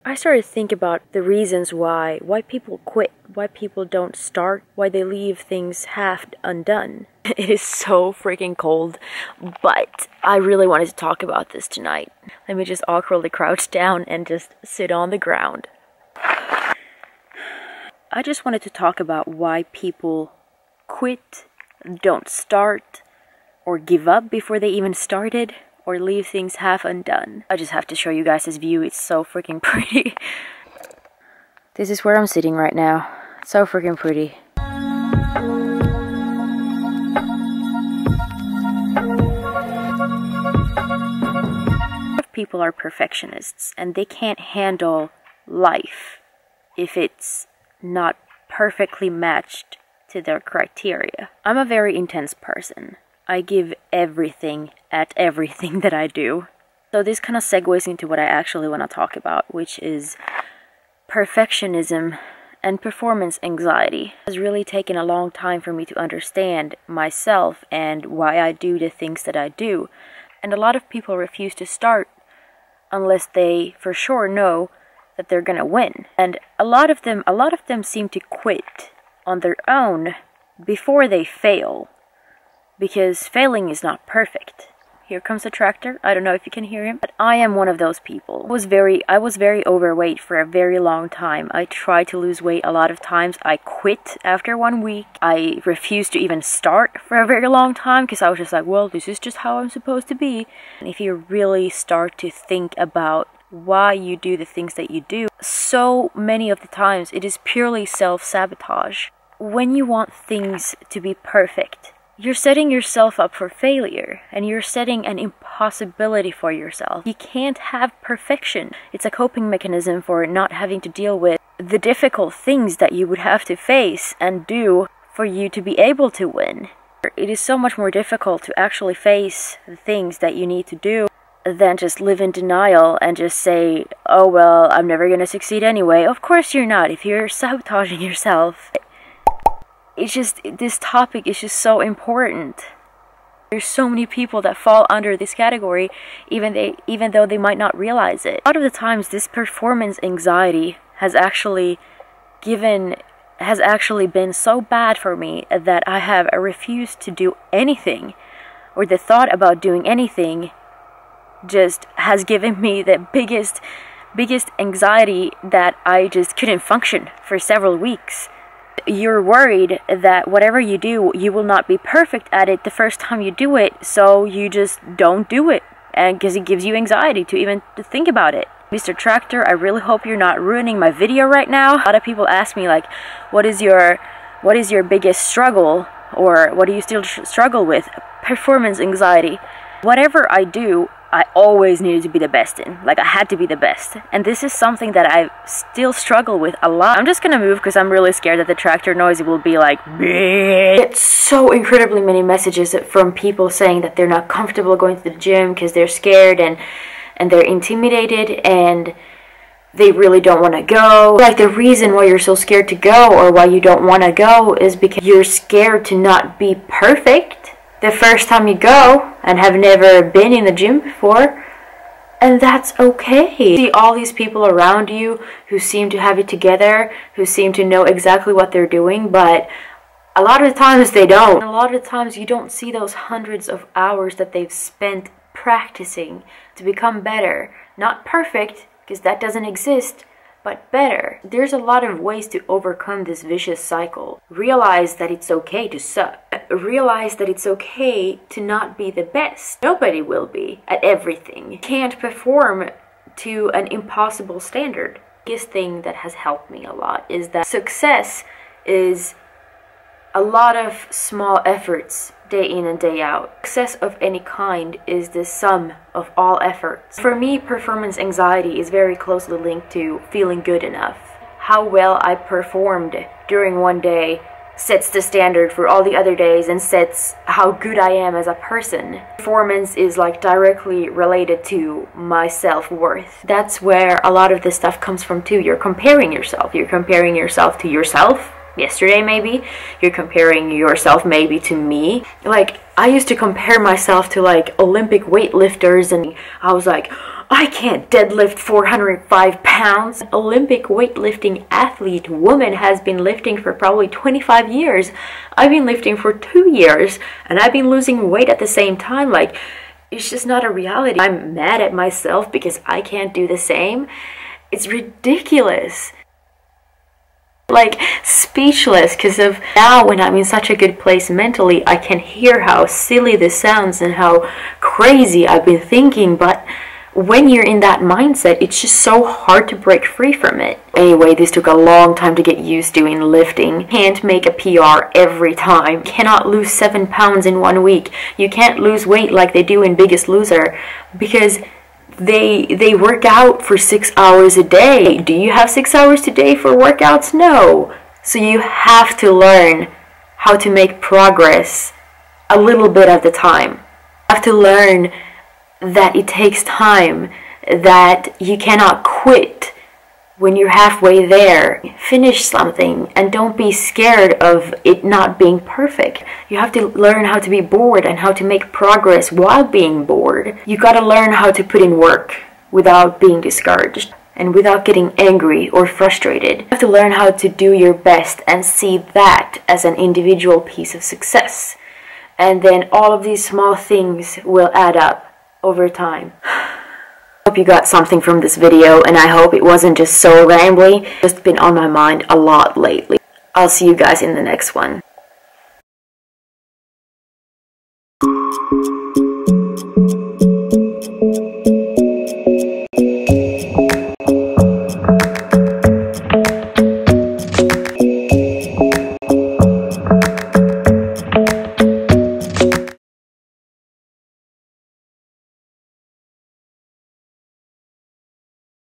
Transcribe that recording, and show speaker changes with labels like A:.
A: I started to think about the reasons why people quit, why people don't start, why they leave things half undone. It is so freaking cold, but I really wanted to talk about this tonight. Let me just awkwardly crouch down and just sit on the ground. I just wanted to talk about why people quit, don't start, or give up before they even started, or leave things half undone. I just have to show you guys this view. It's so freaking pretty. This is where I'm sitting right now. It's so freaking pretty. A lot of people are perfectionists and they can't handle life if it's not perfectly matched to their criteria. I'm a very intense person. I give everything at everything that I do. So this kind of segues into what I actually want to talk about, which is perfectionism and performance anxiety. It has really taken a long time for me to understand myself and why I do the things that I do. And a lot of people refuse to start unless they for sure know that they're gonna win. And a lot of them seem to quit on their own before they fail. Because failing is not perfect. Here comes a tractor. I don't know if you can hear him, but I am one of those people. I was very overweight for a very long time. I tried to lose weight a lot of times. I quit after 1 week. I refused to even start for a very long time because I was just like, well, this is just how I'm supposed to be. And if you really start to think about why you do the things that you do, so many of the times it is purely self-sabotage. When you want things to be perfect, you're setting yourself up for failure, and you're setting an impossibility for yourself. You can't have perfection. It's a coping mechanism for not having to deal with the difficult things that you would have to face and do for you to be able to win. It is so much more difficult to actually face the things that you need to do than just live in denial and just say, oh well, I'm never gonna succeed anyway. Of course you're not, if you're sabotaging yourself. It's just, this topic is just so important. There's so many people that fall under this category, even though they might not realize it. A lot of the times, this performance anxiety has actually been so bad for me that I have refused to do anything, or the thought about doing anything just has given me the biggest anxiety that I just couldn't function for several weeks. You're worried that whatever you do, you will not be perfect at it the first time you do it, so you just don't do it, and because it gives you anxiety to even think about it. Mr. Tractor, I really hope you're not ruining my video right now. A lot of people ask me like, what is your biggest struggle, or what do you still struggle with? Performance anxiety. Whatever I do, I always needed to be the best in. Like, I had to be the best. And this is something that I still struggle with a lot. I'm just gonna move because I'm really scared that the tractor noise will be like, I get so incredibly many messages from people saying that they're not comfortable going to the gym because they're scared and they're intimidated and they really don't want to go. Like, the reason why you're so scared to go or why you don't want to go is because you're scared to not be perfect the first time you go and have never been in the gym before, and that's okay. You see all these people around you who seem to have it together, who seem to know exactly what they're doing, but a lot of the times they don't. And a lot of the times you don't see those hundreds of hours that they've spent practicing to become better. Not perfect, because that doesn't exist, but better. There's a lot of ways to overcome this vicious cycle. Realize that it's okay to suck. Realize that it's okay to not be the best. Nobody will be at everything. You can't perform to an impossible standard. The biggest thing that has helped me a lot is that success is a lot of small efforts day in and day out. Success of any kind is the sum of all efforts. For me, performance anxiety is very closely linked to feeling good enough. How well I performed during one day sets the standard for all the other days and sets how good I am as a person. Performance is like directly related to my self-worth. That's where a lot of this stuff comes from too. You're comparing yourself. You're comparing yourself to yourself. Yesterday maybe, you're comparing yourself maybe to me. Like, I used to compare myself to like Olympic weightlifters, and I was like, I can't deadlift 405 pounds. Olympic weightlifting athlete woman has been lifting for probably 25 years. I've been lifting for 2 years and I've been losing weight at the same time. Like, it's just not a reality. I'm mad at myself because I can't do the same. It's ridiculous. Like, speechless, because of now when I'm in such a good place mentally, I can hear how silly this sounds and how crazy I've been thinking, but when you're in that mindset, it's just so hard to break free from it. Anyway, this took a long time to get used to in lifting. Can't make a PR every time. Cannot lose 7 pounds in 1 week. You can't lose weight like they do in Biggest Loser because they work out for 6 hours a day. Do you have 6 hours today for workouts? No. So you have to learn how to make progress a little bit at a time. You have to learn that it takes time, that you cannot quit when you're halfway there. Finish something and don't be scared of it not being perfect. You have to learn how to be bored and how to make progress while being bored. You gotta learn how to put in work without being discouraged and without getting angry or frustrated. You have to learn how to do your best and see that as an individual piece of success. And then all of these small things will add up over time. Hope you got something from this video, and I hope it wasn't just so rambly. It's just been on my mind a lot lately. I'll see you guys in the next one.